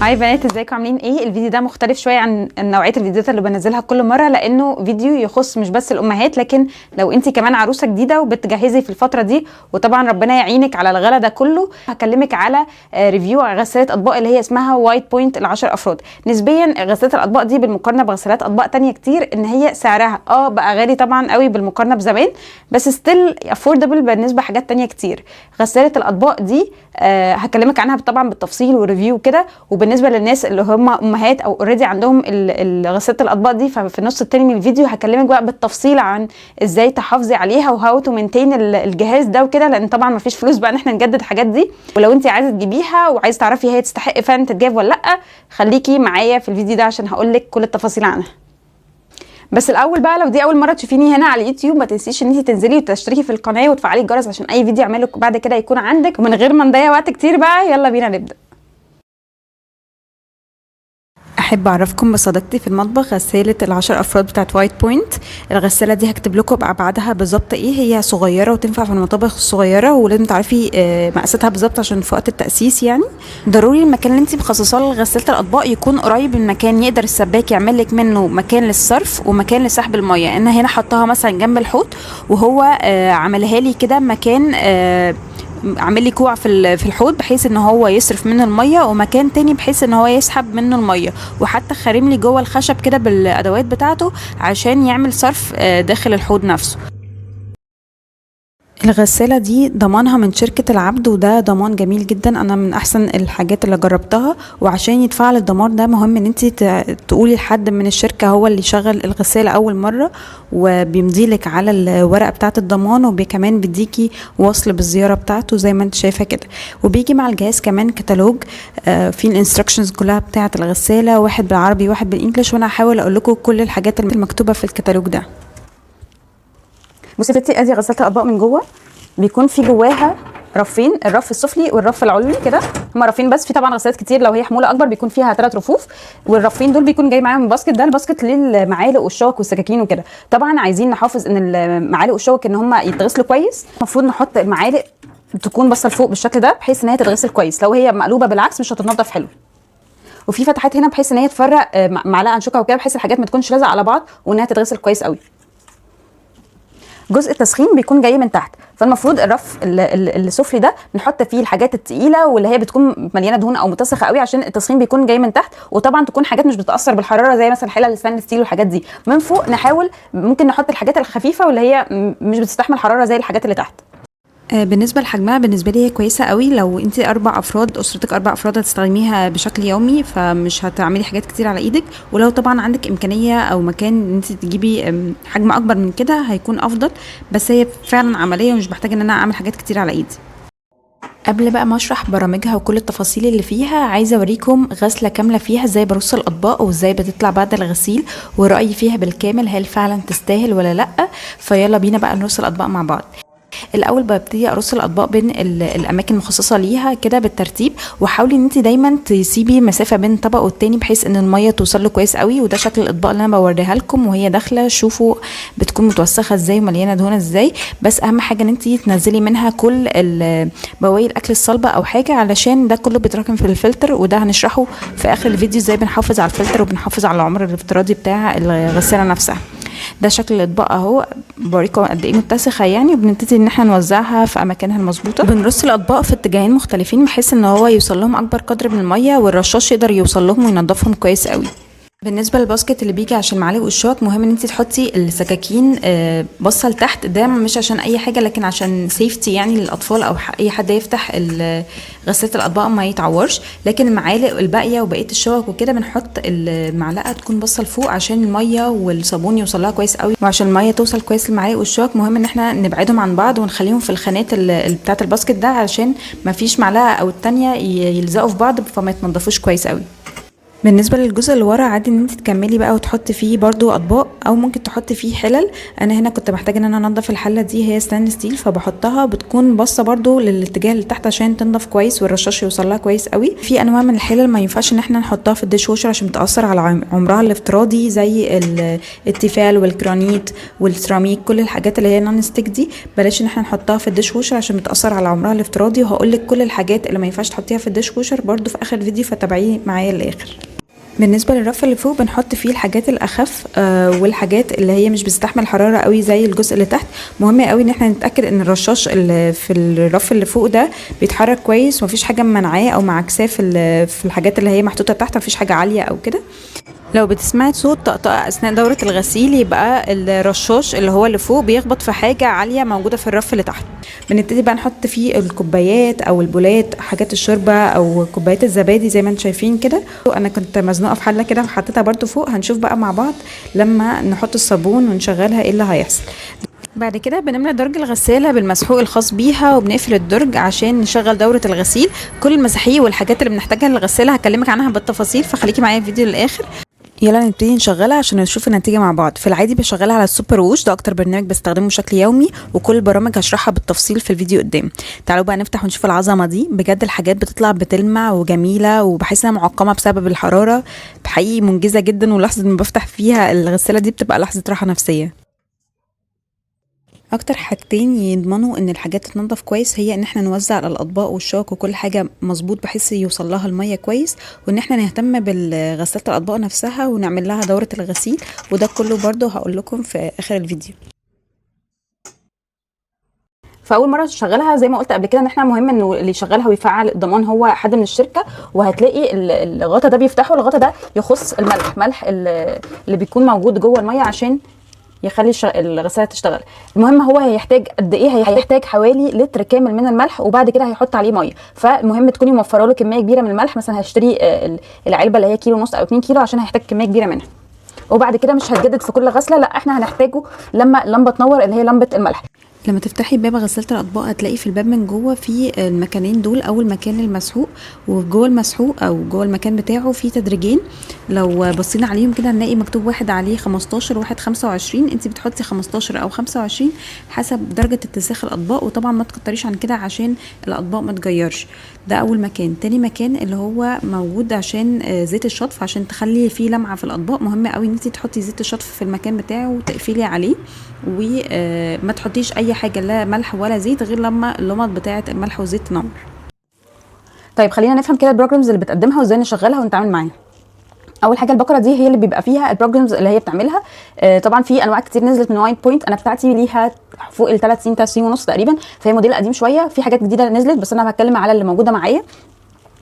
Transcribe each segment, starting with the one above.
هاي بنات، ازيكم؟ عاملين ايه؟ الفيديو ده مختلف شويه عن نوعيه الفيديوهات اللي بنزلها كل مره، لانه فيديو يخص مش بس الامهات، لكن لو انت كمان عروسه جديده وبتجهزي في الفتره دي، وطبعا ربنا يعينك على الغلا ده كله. هكلمك على ريفيو غساله اطباق اللي هي اسمها وايت بوينت ل10 افراد. نسبيا غساله الاطباق دي بالمقارنه بغسالات اطباق تانية كتير ان هي سعرها بقى غالي طبعا قوي بالمقارنه بزمان، بس ستيل افوردبل بالنسبه لحاجات تانية كتير. غساله الاطباق دي هكلمك عنها طبعا بالتفصيل وريفيو كده. وبالنسبه للناس اللي هم امهات او اوريدي عندهم غساله الاطباق دي، ففي النص التاني من الفيديو هكلمك بقى بالتفصيل عن ازاي تحافظي عليها وهاو تو مينتين الجهاز ده وكده، لان طبعا ما فيش فلوس بقى ان احنا نجدد الحاجات دي. ولو انت عايزه تجيبيها وعايزه تعرفي هي تستحق فعلا تتجاب ولا لا، خليكي معايا في الفيديو ده عشان هقول لك كل التفاصيل عنها. بس الاول بقى، لو دي اول مره تشوفيني هنا على اليوتيوب، ما تنسيش ان انت تنزلي وتشتركي في القناه وتفعلي الجرس عشان اي فيديو اعمله بعد كده يكون عندك. ومن غير ما نضيع وقت كتير بقى، يلا بينا نبدا. احب اعرفكم بصديقتي في المطبخ، غساله ال10 افراد بتاعت وايت بوينت. الغساله دي هكتب لكم بابعادها بالظبط ايه. هي صغيره وتنفع في المطابخ الصغيره، ولازم تعرفي مقاساتها بالظبط عشان في وقت التاسيس يعني. ضروري المكان اللي انت مخصصاه لغساله الاطباق يكون قريب من مكان يقدر السباك يعمل لك منه مكان للصرف ومكان لسحب الميه. انا هنا حطاها مثلا جنب الحوض، وهو عملها لي كده مكان عامل لي كوع في الحوض بحيث ان هو يصرف منه الميه، ومكان تاني بحيث ان هو يسحب منه الميه، وحتى خارم لي جوه الخشب كده بالادوات بتاعته عشان يعمل صرف داخل الحوض نفسه. الغسالة دي ضمانها من شركة العبد، وده ضمان جميل جدا، انا من احسن الحاجات اللي جربتها. وعشان يتفعل الضمان ده مهم ان انت تقولي لحد من الشركة هو اللي يشغل الغسالة اول مرة، وبيمضي لك على الورقة بتاعة الضمان، وكمان بيديكي وصل بالزيارة بتاعته زي ما انت شايفة كده. وبيجي مع الجهاز كمان كتالوج في الانستراكشنز كلها بتاعة الغسالة، واحد بالعربي واحد بالانجليش، وانا هحاول اقول لكم كل الحاجات المكتوبة في الكتالوج ده. بصي يا ستي، ادي غساله الاطباق من جوه. بيكون في جواها رفين، الرف السفلي والرف العلوي كده، هما رفين بس. في طبعا غسالات كتير لو هي حموله اكبر بيكون فيها 3 رفوف، والرفين دول بيكون جاي معاهم باسكت. ده الباسكت للمعالق والشوك والسكاكين وكده. طبعا عايزين نحافظ ان المعالق والشوك ان هما يتغسلوا كويس. المفروض نحط المعالق تكون باصه لفوق بالشكل ده بحيث ان هي تتغسل كويس. لو هي مقلوبه بالعكس مش هتتنضف حلو. وفي فتحات هنا بحيث ان هي تفرق معلقه عن شوكه وكده، بحيث الحاجات ما تكونش لازقه على بعض وانها تتغسل كويس قوي. جزء التسخين بيكون جاي من تحت، فالمفروض الرف السفلي ده نحط فيه الحاجات التقيله واللي هي بتكون مليانه دهون او متسخه قوي، عشان التسخين بيكون جاي من تحت. وطبعا تكون حاجات مش بتاثر بالحراره زي مثلا حلل الستانلس ستيل والحاجات دي. من فوق نحاول ممكن نحط الحاجات الخفيفه واللي هي مش بتستحمل حراره زي الحاجات اللي تحت. بالنسبه لحجمها بالنسبه لي هي كويسه قوي. لو انت 4 افراد، اسرتك 4 افراد، هتستخدميها بشكل يومي، فمش هتعملي حاجات كتير على ايدك. ولو طبعا عندك امكانيه او مكان ان انت تجيبي حجم اكبر من كده هيكون افضل، بس هي فعلا عمليه ومش محتاجه ان انا اعمل حاجات كتير على ايدي. قبل بقى ما اشرح برامجها وكل التفاصيل اللي فيها، عايزه اوريكم غسله كامله فيها ازاي برص الاطباق وازاي بتطلع بعد الغسيل، ورايي فيها بالكامل هل فعلا تستاهل ولا لا. فيلا بينا بقى نرص الاطباق مع بعض. الاول ببتدي ارص الاطباق بين الاماكن المخصصه ليها كده بالترتيب، وحاولي ان انت دايما تسيبي مسافه بين طبق والتاني بحيث ان الميه توصل له كويس قوي. وده شكل الاطباق اللي انا بوريها لكم وهي داخله. شوفوا بتكون متوسخه ازاي ومليانه دهون ازاي، بس اهم حاجه ان انت تنزلي منها كل بواقي الاكل الصلبه او حاجه، علشان ده كله بيتراكم في الفلتر. وده هنشرحه في اخر الفيديو ازاي بنحافظ على الفلتر وبنحافظ على العمر الافتراضي بتاع الغساله نفسها. ده شكل الاطباق اهو، بوريكم قد ايه متسخه يعني. وبنبتدي ان احنا نوزعها في اماكنها المظبوطه. بنرص الاطباق في اتجاهين مختلفين بحيث ان هو يوصل لهم اكبر قدر من الميه، والرشاش يقدر يوصل لهم وينظفهم كويس قوي. بالنسبه للباسكت اللي بيجي عشان المعالق والشوك، مهم ان انت تحطي السكاكين باصه لتحت. ده مش عشان اي حاجه، لكن عشان سيفتي يعني للاطفال او اي حد يفتح غساله الاطباق ما يتعورش. لكن المعالق الباقيه وبقيه الشوك وكده بنحط المعلقه تكون باصه لفوق عشان الميه والصابون يوصل لها كويس قوي. وعشان الميه توصل كويس للمعالق والشوك مهم ان احنا نبعدهم عن بعض ونخليهم في الخانات بتاعه الباسكت ده، علشان ما فيش معلقه او الثانيه يلزقوا في بعض فما يتنضفوش كويس قوي. بالنسبه للجزء اللي ورا عادي ان انت تكملي بقى وتحطي فيه برضو اطباق او ممكن تحطي فيه حلل. انا هنا كنت محتاجه ان انا انضف الحله دي، هي ستانلس ستيل، فبحطها بتكون باصه برضو للاتجاه اللي تحت عشان تنضف كويس والرشاش يوصل لها كويس قوي. في انواع من الحلل ما ينفعش ان احنا نحطها في الديش ووشر عشان بتاثر على عمرها الافتراضي، زي التيفال والجرانيت والسيراميك، كل الحاجات اللي هي نون ستيك دي بلاش ان احنا نحطها في الديش ووشر عشان بتاثر على عمرها الافتراضي. وهقول لك كل الحاجات اللي ما ينفعش تحطيها في الديش ووشر برضو في اخر الفيديو، فتابعيه معايا للاخر. بالنسبه للرف اللي فوق بنحط فيه الحاجات الاخف والحاجات اللي هي مش بتستحمل حراره قوي زي الجزء اللي تحت. مهم قوي ان احنا نتاكد ان الرشاش اللي في الرف اللي فوق ده بيتحرك كويس ومفيش حاجه منعاه او معاكساه في الحاجات اللي هي محطوطه تحت، مفيش حاجه عاليه او كده. لو بتسمعي صوت طقطقه اثناء دوره الغسيل يبقى الرشاش اللي هو اللي فوق بيخبط في حاجه عاليه موجوده في الرف اللي تحت. بنبتدي بقى نحط فيه الكوبايات او البولات، حاجات الشوربه او كوبايات الزبادي زي ما انتم شايفين كده. انا كنت مزنوقه في حله كده وحطيتها برده فوق. هنشوف بقى مع بعض لما نحط الصابون ونشغلها ايه اللي هيحصل. بعد كده بنملى درج الغسالة بالمسحوق الخاص بيها وبنقفل الدرج عشان نشغل دورة الغسيل. كل المساحيق والحاجات اللي بنحتاجها للغسالة هكلمك عنها بالتفاصيل، فخليكي معايا الفيديو للآخر. يلا نبتدي نشغلها عشان نشوف النتيجة مع بعض. في العادي بشغلها على السوبر ووش، ده اكتر برنامج بستخدمه بشكل يومي، وكل البرامج هشرحها بالتفصيل في الفيديو قدام. تعالوا بقى نفتح ونشوف العظمة دي. بجد الحاجات بتطلع بتلمع وجميلة وبحس انها معقمة بسبب الحرارة، حقيقي منجزة جدا، ولحظة ما بفتح فيها الغسالة دي بتبقى لحظة راحة نفسية. اكتر حاجتين يضمنوا ان الحاجات تتنضف كويس هي ان احنا نوزع الاطباق والشوك وكل حاجه مظبوط بحيث يوصل لها الميه كويس، وان احنا نهتم بالغساله الاطباق نفسها ونعمل لها دوره الغسيل، وده كله برضو هقول لكم في اخر الفيديو. فاول مره تشغلها زي ما قلت قبل كده ان احنا مهم انه اللي يشغلها ويفعل الضمان هو حد من الشركه، وهتلاقي الغطا ده بيفتحه. الغطا ده يخص الملح اللي بيكون موجود جوه الميه عشان يخلي الغساله تشتغل. المهم هو هيحتاج قد ايه؟ هيحتاج حوالي لتر كامل من الملح، وبعد كده هيحط عليه ميه. فالمهم تكوني موفره له كميه كبيره من الملح. مثلا هشتري العلبه اللي هي كيلو ونص او 2 كيلو عشان هيحتاج كميه كبيره منها. وبعد كده مش هتجدد في كل غسله، لا احنا هنحتاجه لما اللمبه تنور اللي هي لمبه الملح. لما تفتحي باب غسالة الأطباق هتلاقي في الباب من جوه في المكانين دول، أول مكان للمسحوق، وجوه المسحوق أو جوه المكان بتاعه في تدريجين. لو بصينا عليهم كده هنلاقي مكتوب واحد عليه 15 وواحد 25. انت بتحطي 15 أو 25 حسب درجة اتساخ الأطباق، وطبعا ما تكتريش عن كده عشان الأطباق ما تجيرش. ده أول مكان. تاني مكان اللي هو موجود عشان زيت الشطف، عشان تخلي فيه لمعة في الأطباق. مهم قوي ان انت تحطي زيت الشطف في المكان بتاعه وتقفلي عليه، وما تحطيش اي حاجه لا ملح ولا زيت غير لما اللمض بتاعه الملح والزيت تنور. طيب خلينا نفهم كده البروجرامز اللي بتقدمها وازاي نشغلها ونتعامل معاها. اول حاجه البقره دي هي اللي بيبقى فيها البروجرامز اللي هي بتعملها. طبعا في انواع كتير نزلت من وايت بوينت. انا بتاعتي ليها فوق ال3 سنين، 3 سنين ونص تقريبا، فهي موديل قديم شويه. في حاجات جديده نزلت بس انا بتكلم على اللي موجوده معايا،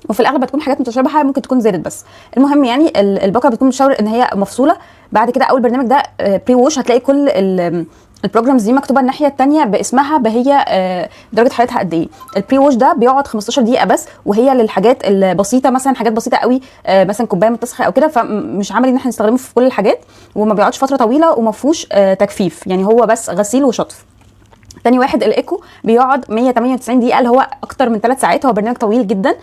وفي الاغلب بتكون حاجات متشابهه، ممكن تكون زادت بس. المهم يعني البقره بتكون مشاور ان هي مفصوله. بعد كده اول برنامج ده بري ووش، هتلاقي كل البروجرامز دي مكتوبه الناحيه الثانيه باسمها، بهي درجه حرارتها قد ايه. البري ووش ده بيقعد 15 دقيقه بس، وهي للحاجات البسيطه، مثلا حاجات بسيطه قوي، مثلا كوبايه متسخه او كده، فمش عملي ان احنا نستخدمه في كل الحاجات، وما بيقعدش فتره طويله، وما فيهوش تجفيف، يعني هو بس غسيل وشطف. تاني واحد الايكو بيقعد 198 دقيقه، اللي هو اكتر من 3 ساعات. هو برنامج طويل جدا،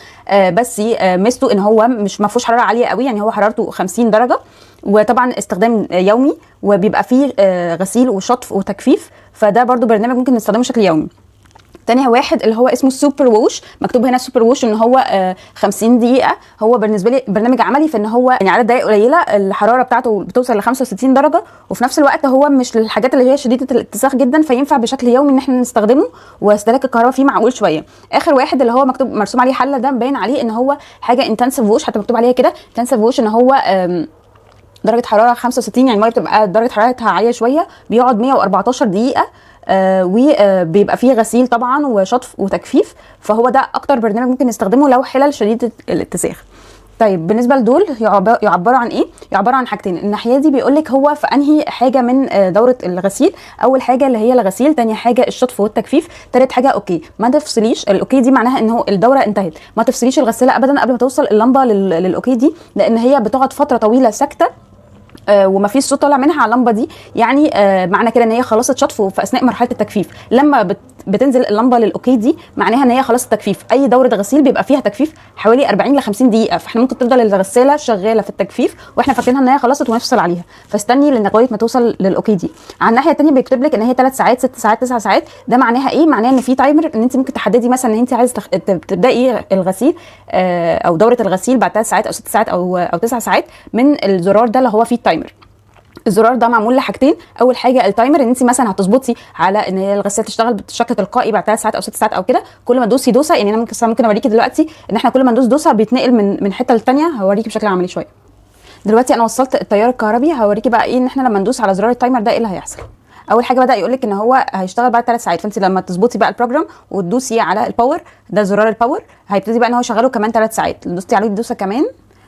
بس ميزته ان هو مش ما فيهوش حراره عاليه قوي، يعني هو حرارته 50 درجه، وطبعا استخدام يومي، وبيبقى فيه غسيل وشطف وتجفيف. فده برضو برنامج ممكن نستخدمه بشكل يومي. تاني واحد اللي هو اسمه السوبر ووش، مكتوب هنا سوبر ووش ان هو 50 دقيقه. هو بالنسبه لي برنامج عملي في ان هو يعني عدد دقائق قليله، الحراره بتاعته بتوصل ل 65 درجه، وفي نفس الوقت هو مش للحاجات اللي هي شديده الاتساخ جدا، فينفع بشكل يومي ان احنا نستخدمه، واستهلاك الكهرباء فيه معقول شويه. اخر واحد اللي هو مكتوب مرسوم عليه حله، ده مبين عليه ان هو حاجه انتنسيف ووش، حتى مكتوب عليها كده انتنسيف ووش، ان هو درجه حراره 65، يعني الميه بتبقى درجه حرارتها عاليه شويه. بيقعد 114 دقيقه، وبيبقى فيه غسيل طبعا وشطف وتجفيف. فهو ده اكتر برنامج ممكن نستخدمه لو حلل شديده الاتساخ. طيب بالنسبه لدول يعبروا عن ايه؟ يعبروا عن حاجتين. الناحيه دي بيقول لك هو في انهي حاجه من دوره الغسيل. اول حاجه اللي هي الغسيل، تاني حاجه الشطف والتجفيف، تالت حاجه اوكي. ما تفصليش الاوكي دي معناها ان هو الدوره انتهت. ما تفصليش الغساله ابدا قبل ما توصل اللمبه للاوكي دي، لان هي بتقعد فتره طويله ساكته وما فيش صوت طالع منها على اللمبه دي، يعني معنى كده ان هي خلصت شطف في اثناء مرحله التجفيف. لما بتنزل اللمبه للاوكي دي، معناها ان هي خلاص التجفيف. اي دوره غسيل بيبقى فيها تجفيف حوالي 40 ل 50 دقيقه، فاحنا ممكن تفضل الغساله شغاله في التجفيف واحنا فاكرينها ان هي خلصت ونفصل عليها، فاستني لغايه ما توصل للاوكي دي. على الناحيه الثانيه بيكتب لك ان هي 3 ساعات 6 ساعات 9 ساعات. ده معناها ايه؟ معناها ان في تايمر، ان انت ممكن تحددي مثلا ان انت عايزه تبداي الغسيل او دوره الغسيل بعد 3 ساعات او 6 ساعات او 9 ساعات من الزرار ده اللي هو فيه التايمر. الزرار ده معمول لحاجتين، اول حاجه التايمر، ان انت مثلا هتظبطي على ان هي الغساله تشتغل بشكل تلقائي بعد 3 ساعات او 6 ساعات او كده. كل ما تدوسي دوسه، يعني انا ممكن اوريكي دلوقتي ان احنا كل ما ندوس دوسه بيتنقل من حته للثانيه. هوريكي بشكل عملي شويه. دلوقتي انا وصلت التيار الكهربي، هوريكي بقى ايه ان احنا لما ندوس على زرار التايمر ده ايه اللي هيحصل. اول حاجه بدا يقول لك ان هو هيشتغل بعد 3 ساعات، فانت لما تظبطي بقى البروجرام وتدوسي على الباور، ده زرار الباور، هيبتدي بقى ان هو يشغله كمان 3 ساعات. دوستي عليه دوسه كمان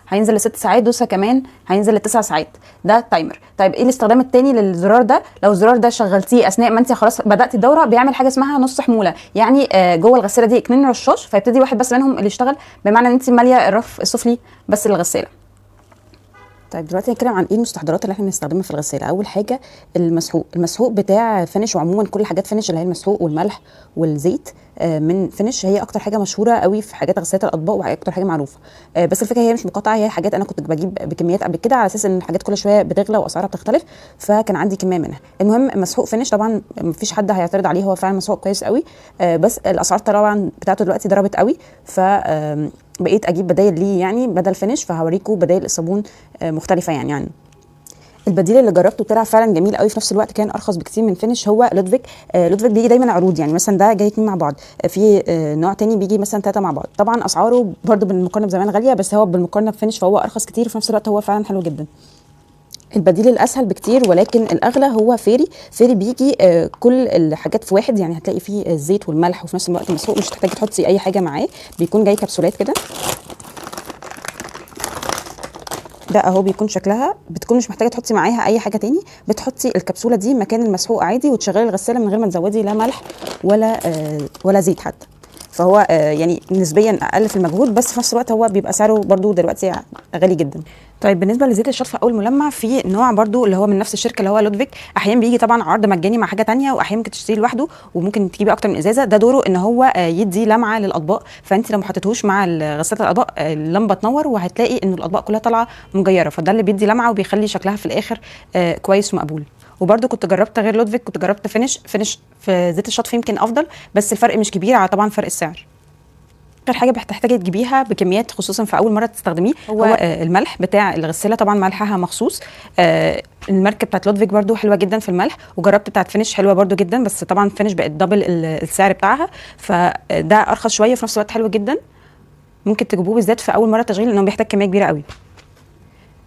هينزل ل6 ساعات، دوسه كمان هينزل ل9 ساعات. ده التايمر. طيب ايه الاستخدام الثاني للزرار ده؟ لو الزرار ده شغلتيه اثناء ما انت خلاص بداتي الدوره، بيعمل حاجه اسمها نص حموله، يعني جوه الغساله دي 2 رشاش، فيبتدي واحد بس منهم اللي يشتغل، بمعنى ان انت ماليه الرف السفلي بس للغساله. طيب دلوقتي هنتكلم عن ايه المستحضرات اللي احنا بنستخدمها في الغساله. اول حاجه المسحوق بتاع فينش، وعموما كل حاجات فينش اللي هي المسحوق والملح والزيت من فينش، هي اكتر حاجه مشهوره قوي في حاجات غساله الاطباق واكتر حاجه معروفه. بس الفكره هي مش مقاطعه، هي حاجات انا كنت بجيب بكميات قبل كده على اساس ان الحاجات كل شويه بتغلى واسعارها بتختلف، فكان عندي كميه منها. المهم مسحوق فينش طبعا مفيش حد هيعترض عليه، هو فعلا مسحوق كويس قوي. بس الاسعار طبعا بتاعته دلوقتي ضربت قوي، ف بقيت اجيب بدايل ليه يعني بدل فينش، فهوريكم بدايل الصابون مختلفه يعني عنه. البديل اللي جربته طلع فعلا جميل قوي، في نفس الوقت كان ارخص بكتير من فينش، هو لودفيك. لودفيك بيجي دايما عروض، يعني مثلا ده جاي 2 مع بعض، في نوع تاني بيجي مثلا 3 مع بعض. طبعا اسعاره برده بالمقارنه بزمان غاليه، بس هو بالمقارنه بفينش فهو ارخص كتير، وفي نفس الوقت هو فعلا حلو جدا. البديل الاسهل بكتير ولكن الاغلى هو فيري. بيجي كل الحاجات في واحد، يعني هتلاقي فيه الزيت والملح وفي نفس الوقت مسحوق، مش هتحتاجي تحطي اي حاجه معاه، بيكون جاي كبسولات كده. ده اهو بيكون شكلها، بتكون مش محتاجه تحطي معاها اي حاجه تاني، بتحطي الكبسوله دي مكان المسحوق عادي وتشغلي الغساله من غير ما تزودي لا ملح ولا زيت حتى. فهو يعني نسبيا اقل في المجهود، بس في نفس الوقت هو بيبقى سعره برضو دلوقتي غالي جدا. طيب بالنسبه لزيت الشطف او الملمع، في نوع برضو اللي هو من نفس الشركه اللي هو لودفيك، احيانا بيجي طبعا عرض مجاني مع حاجه تانية، واحيانا ممكن تشتريه لوحده، وممكن تجيبي اكتر من ازازه. ده دوره ان هو يدي لمعه للاطباق، فانت لو ما حطيتوش مع غساله الاطباق اللمبه تنور وهتلاقي ان الاطباق كلها طالعه مجيره، فده اللي بيدي لمعه وبيخلي شكلها في الاخر كويس ومقبول. وبرده كنت جربت غير لودفيك، كنت جربت فينش في زيت الشطف يمكن افضل، بس الفرق مش كبير على طبعا فرق السعر. اخر حاجه بتحتاجي تجيبيها بكميات، خصوصا في اول مره تستخدميه، هو الملح بتاع الغساله، طبعا ملحها مخصوص. الماركه بتاعت لودفيك برده حلوه جدا في الملح، وجربت بتاعت فينش حلوه برده جدا، بس طبعا فينش بقت دبل السعر بتاعها، فده ارخص شويه وفي نفس الوقت حلو جدا. ممكن تجيبوه بالذات في اول مره تشغيل، لانه بيحتاج كميه كبيره قوي.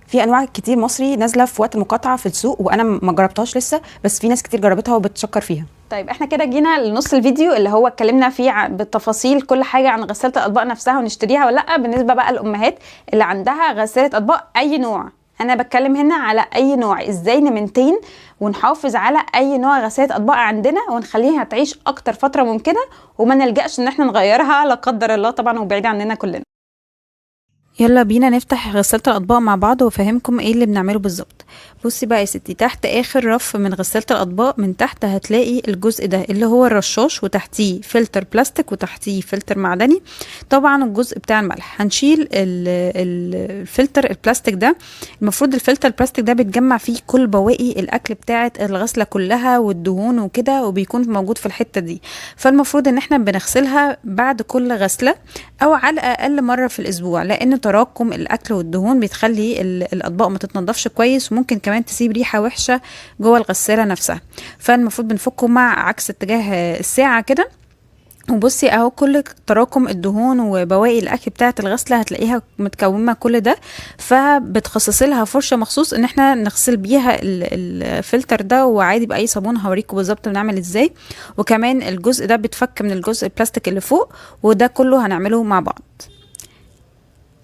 في انواع كتير مصري نازله في وقت المقاطعه في السوق، وانا ما جربتهاش لسه، بس في ناس كتير جربتها وبتشكر فيها. طيب احنا كده جينا لنص الفيديو اللي هو اتكلمنا فيه بالتفاصيل كل حاجه عن غساله الاطباق نفسها ونشتريها ولا لا. بالنسبه بقى للامهات اللي عندها غساله اطباق اي نوع، انا بتكلم هنا على اي نوع، ازاي نمنتين ونحافظ على اي نوع غساله اطباق عندنا ونخليها تعيش اكتر فتره ممكنه، وما نلجاش ان احنا نغيرها لا قدر الله طبعا وبعيد عننا كلنا. يلا بينا نفتح غسالة الأطباق مع بعض وافهمكم ايه اللي بنعمله بالظبط. بصي بقى يا ستي، تحت اخر رف من غسالة الأطباق من تحت هتلاقي الجزء ده اللي هو الرشاش، وتحتيه فلتر بلاستيك وتحتيه فلتر معدني. طبعا الجزء بتاع الملح هنشيل الفلتر البلاستيك ده. المفروض الفلتر البلاستيك ده بيتجمع فيه كل بواقي الأكل بتاعة الغسلة كلها والدهون وكده، وبيكون موجود في الحتة دي. فالمفروض ان احنا بنغسلها بعد كل غسلة او على الأقل مرة في الأسبوع، لأن تراكم الاكل والدهون بتخلي الاطباق ما تتنضفش كويس، وممكن كمان تسيب ريحه وحشه جوه الغساله نفسها. فالمفروض بنفكه مع عكس اتجاه الساعه كده. وبصي اهو كل تراكم الدهون وبواقي الاكل بتاعه الغسله هتلاقيها متكومه كل ده، فبتخصصي لها فرشه مخصوص ان احنا نغسل بيها الفلتر ده، وعادي باي صابون. هوريكم بالظبط بنعمل ازاي. وكمان الجزء ده بيتفك من الجزء البلاستيك اللي فوق، وده كله هنعمله مع بعض.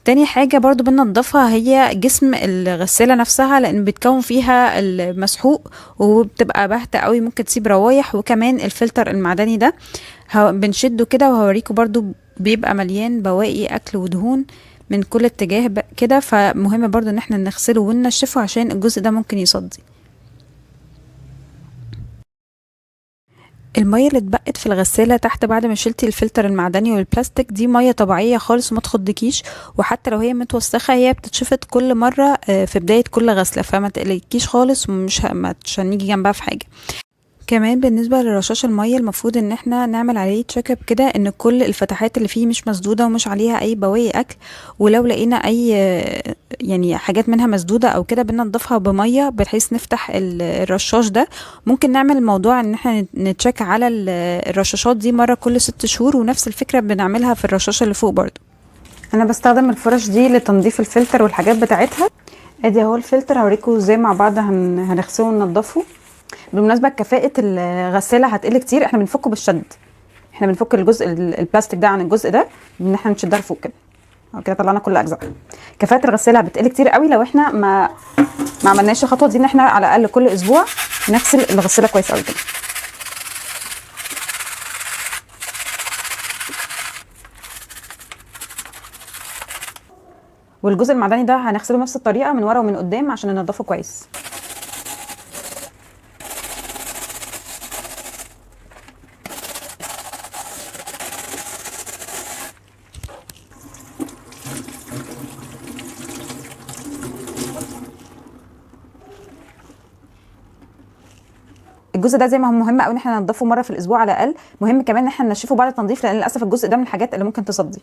تاني حاجة برضو بننضفها هي جسم الغسالة نفسها، لأن بتكون فيها المسحوق وبتبقى باهتة قوي، ممكن تسيب روايح. وكمان الفلتر المعدني ده بنشده كده، وهوريكم برضو بيبقى مليان بواقي أكل ودهون من كل اتجاه كده، فمهم برضو ان احنا نغسله وننشفه عشان الجزء ده ممكن يصدي. المية اللي اتبقت في الغسالة تحت بعد ما شلتي الفلتر المعدني والبلاستيك دي مية طبيعية خالص وما تخضكيش، وحتى لو هي متوسخة هي بتتشفط كل مرة في بداية كل غسلة، فما تقلقيش خالص ومش ما هنيجي جنبها في حاجة. كمان بالنسبة لرشاش المية المفروض ان احنا نعمل عليه تشيك اب كده ان كل الفتحات اللي فيه مش مسدودة ومش عليها اي بواقي اكل، ولو لقينا اي يعني حاجات منها مسدودة او كده بننضفها بمية بحيث نفتح الرشاش ده. ممكن نعمل الموضوع ان احنا نتشيك على الرشاشات دي مرة كل 6 شهور، ونفس الفكرة بنعملها في الرشاش اللي فوق برضو. انا بستخدم الفرش دي لتنظيف الفلتر والحاجات بتاعتها. ادي اهو الفلتر، هوريكم ازاي مع بعض هنغسله وننضفه. بالمناسبه كفاءه الغساله هتقل كتير، احنا بنفكه بالشد، احنا بنفك الجزء البلاستيك ده عن الجزء ده ان احنا نشدها لفوق كده، او كده طلعنا كل اجزاء. كفاءه الغساله بتقل كتير قوي لو احنا ما عملناش الخطوه دي، ان احنا على الاقل كل اسبوع نغسل الغساله كويس قوي كده. والجزء المعدني ده هنغسله نفس الطريقه من ورا ومن قدام عشان ننضفه كويس. الجزء ده زي ما هو مهم قوي ان احنا ننضفه مره في الاسبوع على الاقل، مهم كمان ان احنا ننشفه بعد التنظيف، لان للاسف الجزء ده من الحاجات اللي ممكن تصدي.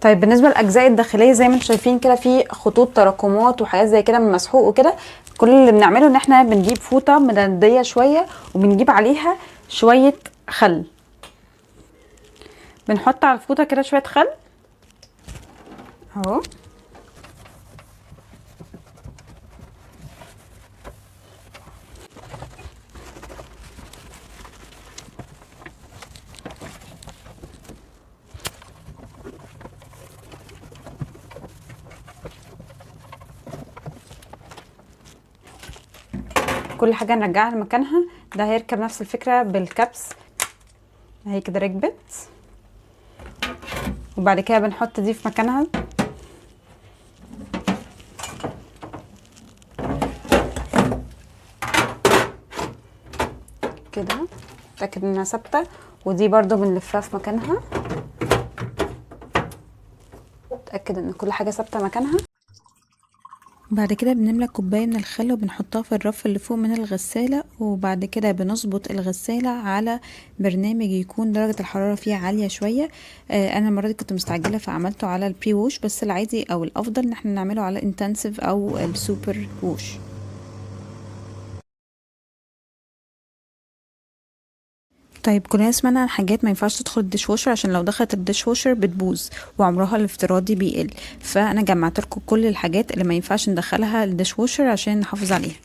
طيب بالنسبه للاجزاء الداخليه زي ما انتم شايفين كده في خطوط تراكمات وحاجات زي كده من مسحوق وكده، كل اللي بنعمله ان احنا بنجيب فوطه مدنديه شويه وبنجيب عليها شويه خل، بنحط على الفوطه كده شويه خل اهو، كل حاجه نرجعها لمكانها. ده هيركب نفس الفكره بالكبس اهي كده ركبت، وبعد كده بنحط دي في مكانها كده، اتاكد انها ثابته، ودي برضو بنلفها في مكانها، اتاكد ان كل حاجه ثابته مكانها. بعد كده بنملى كوباية من الخل وبنحطها في الرف اللي فوق من الغسالة، وبعد كده بنظبط الغسالة على برنامج يكون درجة الحرارة فيه عالية شوية. انا المرة دي كنت مستعجلة فعملته على البري ووش، بس العادي او الافضل ان احنا نعمله على الانتنسيف او السوبر ووش. طيب كلنا سمعنا عن حاجات ما ينفعش تدخل الديش واشر عشان لو دخلت الديش واشر بتبوظ وعمرها الافتراضي بيقل، فانا جمعت لكم كل الحاجات اللي ما ينفعش ندخلها الديش واشر عشان نحافظ عليها.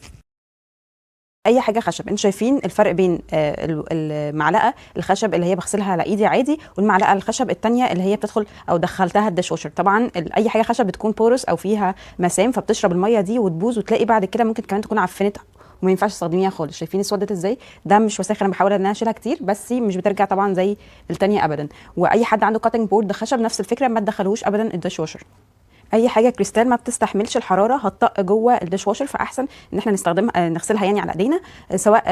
اي حاجه خشب، انتوا شايفين الفرق بين المعلقه الخشب اللي هي بغسلها على ايدي عادي والمعلقه الخشب التانية اللي هي بتدخل او دخلتها الديش واشر. طبعا اي حاجه خشب بتكون بورس او فيها مسام فبتشرب الميه دي وتبوظ، وتلاقي بعد كده ممكن كمان تكون عفنت وما ينفعش تستخدميها خالص. شايفين اسودت ازاي؟ ده مش وساخه، انا بحاول ان انا اشيلها كتير بس مش بترجع طبعا زي التانية ابدا. واي حد عنده كاتنج بورد خشب نفس الفكره، ما تدخلوش ابدا الديش واشر. اي حاجه كريستال ما بتستحملش الحراره هتطق جوه الديش واشر، فاحسن ان احنا نستخدمها نغسلها يعني على ايدينا، سواء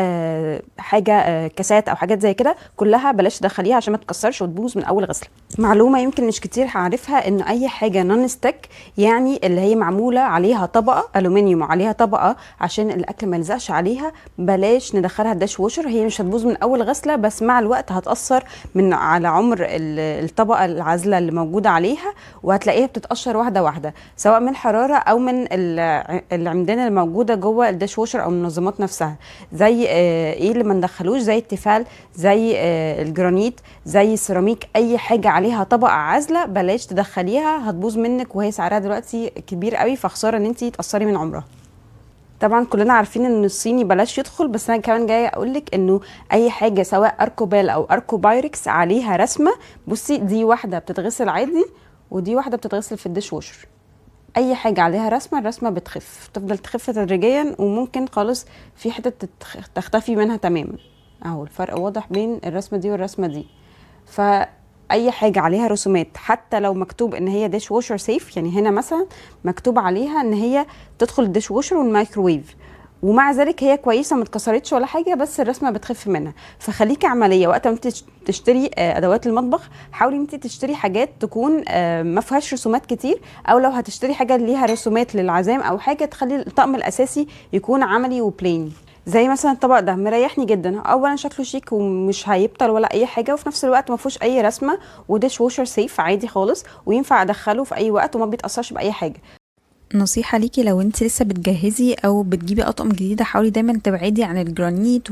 حاجه كاسات او حاجات زي كده كلها بلاش تدخليها عشان ما تكسرش وتبوظ من اول غسله. معلومه يمكن مش كتير عارفها، ان اي حاجه نون ستيك يعني اللي هي معموله عليها طبقه الومنيوم وعليها طبقه عشان الاكل ما يلزقش عليها، بلاش ندخلها الديش واشر. هي مش هتبوظ من اول غسله، بس مع الوقت هتاثر من على عمر الطبقه العازله اللي موجوده عليها، وهتلاقيها بتتقشر واحده واحده، سواء من الحراره او من العمدان اللي موجوده جوه الديش واشر او المنظمات نفسها. زي ايه اللي ما ندخلوش؟ زي التيفال، زي الجرانيت، زي السيراميك، اي حاجه عليها طبقه عازله بلاش تدخليها هتبوظ منك، وهي سعرها دلوقتي كبير قوي فخساره ان انت تاثري من عمرها. طبعا كلنا عارفين ان الصيني بلاش يدخل، بس انا كمان جايه اقول لك انه اي حاجه سواء اركوبال او اركوبايركس عليها رسمه، بصي دي واحده بتتغسل عادي ودي واحده بتتغسل في الديش واشر. اي حاجه عليها رسمه الرسمه بتخف، تفضل تخف تدريجيا وممكن خالص في حته تختفي منها تماما. اهو الفرق واضح بين الرسمه دي والرسمه دي. فاي حاجه عليها رسومات حتى لو مكتوب ان هي ديش ووشر سيف، يعني هنا مثلا مكتوب عليها ان هي تدخل الديش ووشر والمايكروويف، ومع ذلك هي كويسه ما اتكسرتش ولا حاجه، بس الرسمه بتخف منها. فخليكي عمليه وقت ما انت تشتري ادوات المطبخ، حاولي انت تشتري حاجات تكون ما فيهاش رسومات كتير، او لو هتشتري حاجه ليها رسومات للعزام او حاجه، تخلي الطقم الاساسي يكون عملي وبلين. زي مثلا الطبق ده مريحني جدا، اولا شكله شيك ومش هيبطل ولا اي حاجه، وفي نفس الوقت ما فيهوش اي رسمه، وديش ووشر سيف عادي خالص، وينفع ادخله في اي وقت وما بيتاثرش باي حاجه. نصيحة ليكي لو انت لسه بتجهزي او بتجيبي اطقم جديدة، حاولي دايما تبعدي عن الجرانيت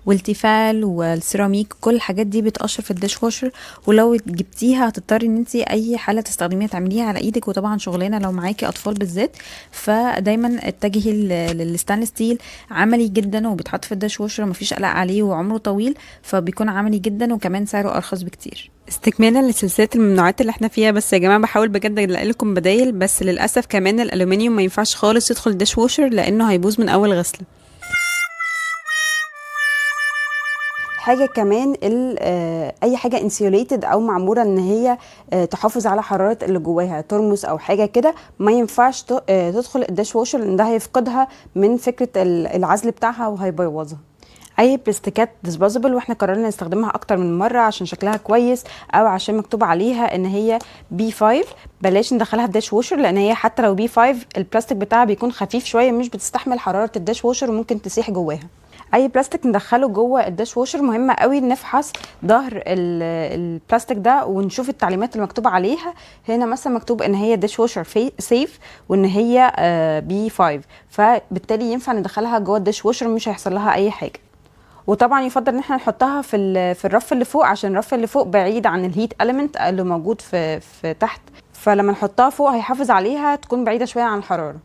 والتيفال والسيراميك، كل الحاجات دي بتقشر في الديش واشر، ولو جبتيها هتضطري ان انت اي حالة تستخدميها تعمليها على ايدك، وطبعا شغلانة لو معاكي اطفال بالذات. فدايما اتجهي للستانلس ستيل، عملي جدا وبيتحط في الديش واشر، مفيش قلق عليه وعمره طويل، فبيكون عملي جدا وكمان سعره ارخص بكتير. استكمالا لسلسله الممنوعات اللي احنا فيها، بس يا جماعه بحاول بجد الاقي لكم بدايل، بس للاسف كمان الالومنيوم ما ينفعش خالص يدخل الديش ووشر لانه هيبوظ من اول غسله. حاجه كمان اي حاجه انسيوليتد او معموله ان هي تحافظ على حراره اللي جواها، ترمس او حاجه كده، ما ينفعش تدخل الديش ووشر، لان ده هيفقدها من فكره العزل بتاعها وهيبوظها. اي بلاستيكات ديسبوزبل واحنا قررنا نستخدمها اكتر من مره عشان شكلها كويس او عشان مكتوب عليها ان هي B5، بلاش ندخلها في ديش ووشر، لان هي حتى لو B5 البلاستيك بتاعها بيكون خفيف شويه، مش بتستحمل حراره الديش ووشر وممكن تسيح جواها. اي بلاستيك ندخله جوه الديش ووشر مهم قوي نفحص ظهر البلاستيك ده ونشوف التعليمات المكتوبه عليها. هنا مثلا مكتوب ان هي ديش ووشر سيف وان هي B5، فبالتالي ينفع ندخلها جوه الديش ووشر مش هيحصل لها اي حاجه. وطبعا يفضل ان احنا نحطها في الرف اللي فوق، عشان الرف اللي فوق بعيد عن الهيت اليمنت اللي موجود في تحت، فلما نحطها فوق هيحافظ عليها تكون بعيده شويه عن الحراره.